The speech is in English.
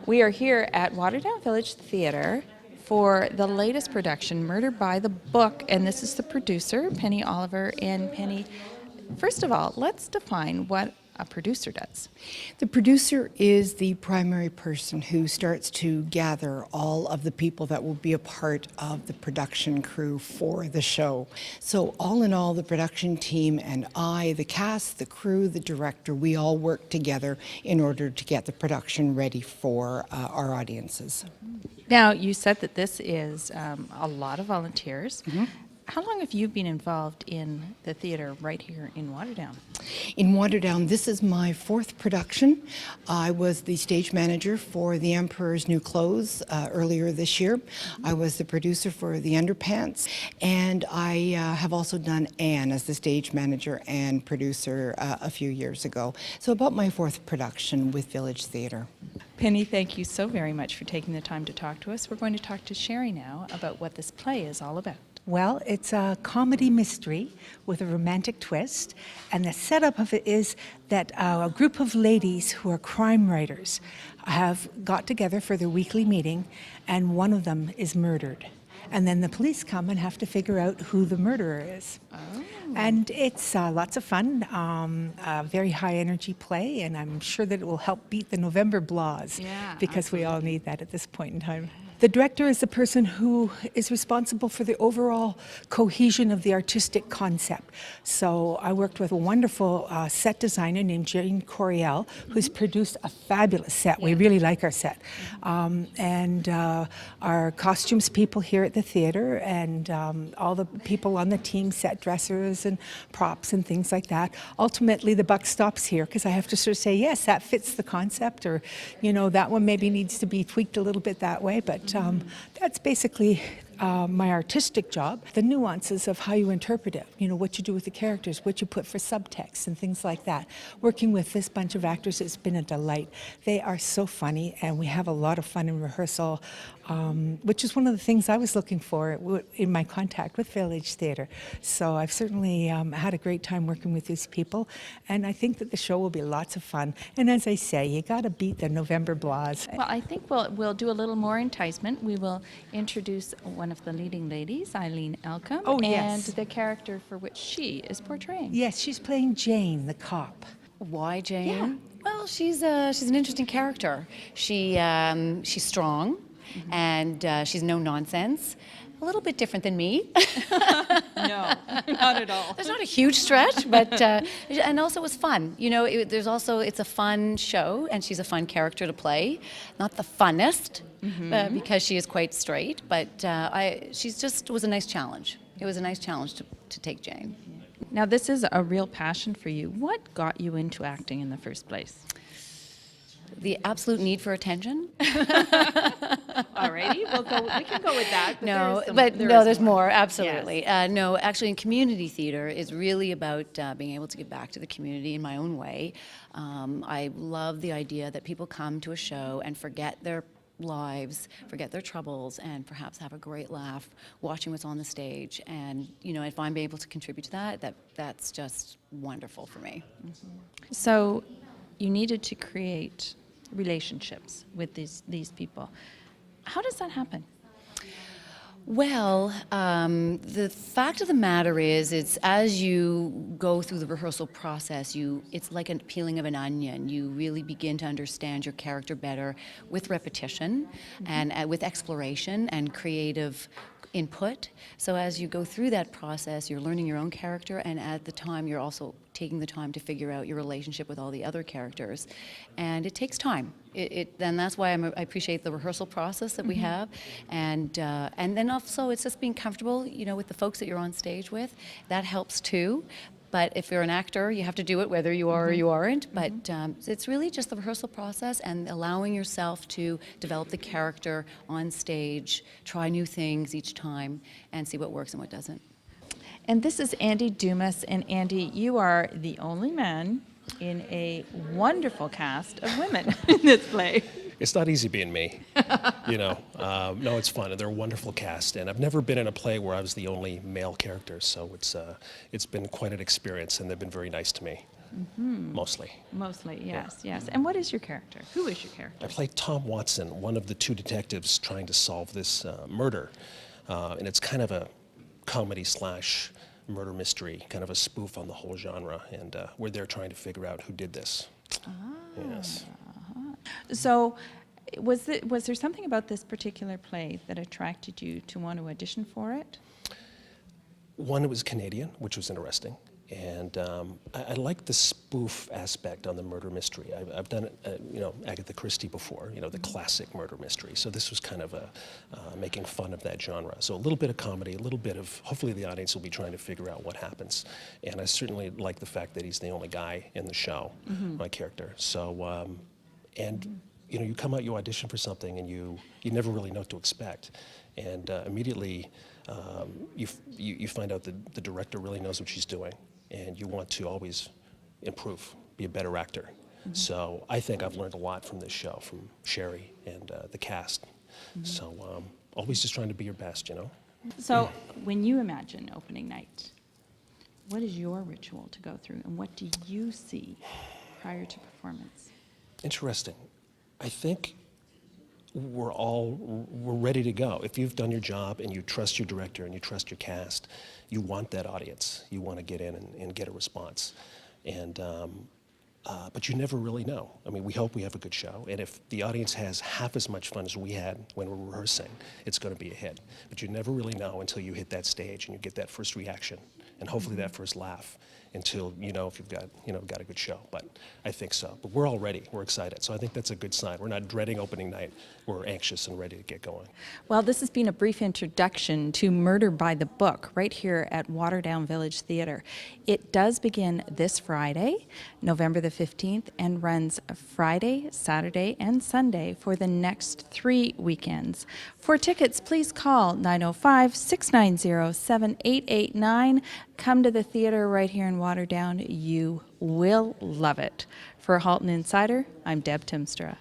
We are here at Waterdown Village Theatre for the latest production, Murder by the Book, and this is the producer, Penny Oliver. And Penny, first of all, let's define what a producer does. The producer is the primary person who starts to gather all of the people that will be a part of the production crew for the show. So all in all, the production team and I, the cast, the crew, the director, we all work together in order to get the production ready for our audiences. Now, you said that this is a lot of volunteers. Mm-hmm. How long have you been involved in the theater right here in Waterdown? In Waterdown, this is my fourth production. I was the stage manager for The Emperor's New Clothes earlier this year. I was the producer for The Underpants, and I have also done Anne as the stage manager and producer a few years ago. So about my fourth production with Village Theatre. Penny, thank you so very much for taking the time to talk to us. We're going to talk to Sherry now about what this play is all about. Well, it's a comedy mystery with a romantic twist, and the setup of it is that a group of ladies who are crime writers have got together for their weekly meeting, and one of them is murdered. And then the police come and have to figure out who the murderer is. Oh. And it's lots of fun, a very high energy play, and I'm sure that it will help beat the November blahs, because absolutely. We all need that at this point in time. The director is the person who is responsible for the overall cohesion of the artistic concept. So I worked with a wonderful set designer named Jane Coriel, who's produced a fabulous set. We really like our set. And our costumes people here at the theater, and all the people on the team, set dressers and props and things like that. Ultimately, the buck stops here, because I have to sort of say, yes, that fits the concept, or, you know, that one maybe needs to be tweaked a little bit that way, but that's basically my artistic job. The nuances of how you interpret it, you know, what you do with the characters, what you put for subtext and things like that. Working with this bunch of actors has been a delight. They are so funny, and we have a lot of fun in rehearsal, which is one of the things I was looking for in my contact with Village Theatre. So I've certainly had a great time working with these people, and I think that the show will be lots of fun. And as I say, you got to beat the November blahs. Well, I think we'll do a little more enticement. We will introduce one of the leading ladies, Eileen Elcom, and the character for which she is portraying. Yes, she's playing Jane, the cop. Why Jane? Yeah. Well, she's an interesting character. She's strong, mm-hmm. and she's no nonsense. A little bit different than me. No, not at all. There's not a huge stretch, but and also it was fun. You know, it's a fun show, and she's a fun character to play. Not the funnest, mm-hmm. Because she is quite straight, but she's just was a nice challenge. It was a nice challenge to take Jane. Now, this is a real passion for you. What got you into acting in the first place? The absolute need for attention. Alrighty, we can go with that. There's more. Absolutely. Yes. No, actually, in community theater is really about being able to give back to the community in my own way. I love the idea that people come to a show and forget their lives, forget their troubles, and perhaps have a great laugh watching what's on the stage. And you know, if I'm able to contribute to that's just wonderful for me. Mm-hmm. So, you needed to create relationships with these people. How does that happen? Well, the fact of the matter is, it's as you go through the rehearsal process, it's like a peeling of an onion. You really begin to understand your character better with repetition, mm-hmm. and with exploration and creative input. So as you go through that process, you're learning your own character, and at the time you're also taking the time to figure out your relationship with all the other characters, and it takes time. And that's why I appreciate the rehearsal process that we mm-hmm. have, and then also it's just being comfortable, you know, with the folks that you're on stage with. That helps too. But if you're an actor, you have to do it whether you are mm-hmm. or you aren't. But mm-hmm. It's really just the rehearsal process and allowing yourself to develop the character on stage, try new things each time, and see what works and what doesn't. And this is Andy Dumas. And Andy, you are the only man in a wonderful cast of women in this play. It's not easy being me, you know. No, it's fun, and they're a wonderful cast. And I've never been in a play where I was the only male character, so it's been quite an experience, and they've been very nice to me. mostly. Mostly, yes, yes. And what is your character? Who is your character? I play Tom Watson, one of the two detectives trying to solve this murder. And it's kind of a comedy slash murder mystery, kind of a spoof on the whole genre. And we're there trying to figure out who did this. Yes. So, was there something about this particular play that attracted you to want to audition for it? One, it was Canadian, which was interesting. And I like the spoof aspect on the murder mystery. I've done it, Agatha Christie before, the classic murder mystery. So this was kind of making fun of that genre. So a little bit of comedy, a little bit of, hopefully the audience will be trying to figure out what happens. And I certainly like the fact that he's the only guy in the show, my character. So, you come out, you audition for something, and you never really know what to expect. And immediately you find out that the director really knows what she's doing. And you want to always improve, be a better actor. So I think I've learned a lot from this show, from Sherry and the cast. So always just trying to be your best, So, when you imagine opening night, what is your ritual to go through, and what do you see prior to performance? Interesting. I think we're ready to go. If you've done your job and you trust your director and you trust your cast, you want that audience. You want to get in and get a response. And but you never really know. I mean, we hope we have a good show, and if the audience has half as much fun as we had when we're rehearsing, it's going to be a hit. But you never really know until you hit that stage and you get that first reaction, and hopefully that first laugh, until you know if you've got a good show. But I think so. But we're all ready. We're excited. So I think that's a good sign. We're not dreading opening night. We're anxious and ready to get going. Well, this has been a brief introduction to Murder by the Book right here at Waterdown Village Theatre. It does begin this Friday, November the 15th, and runs Friday, Saturday, and Sunday for the next 3 weekends. For tickets, please call 905-690-7889. Come to the theater right here in Waterdown. You will love it. For Halton Insider, I'm Deb Timstra.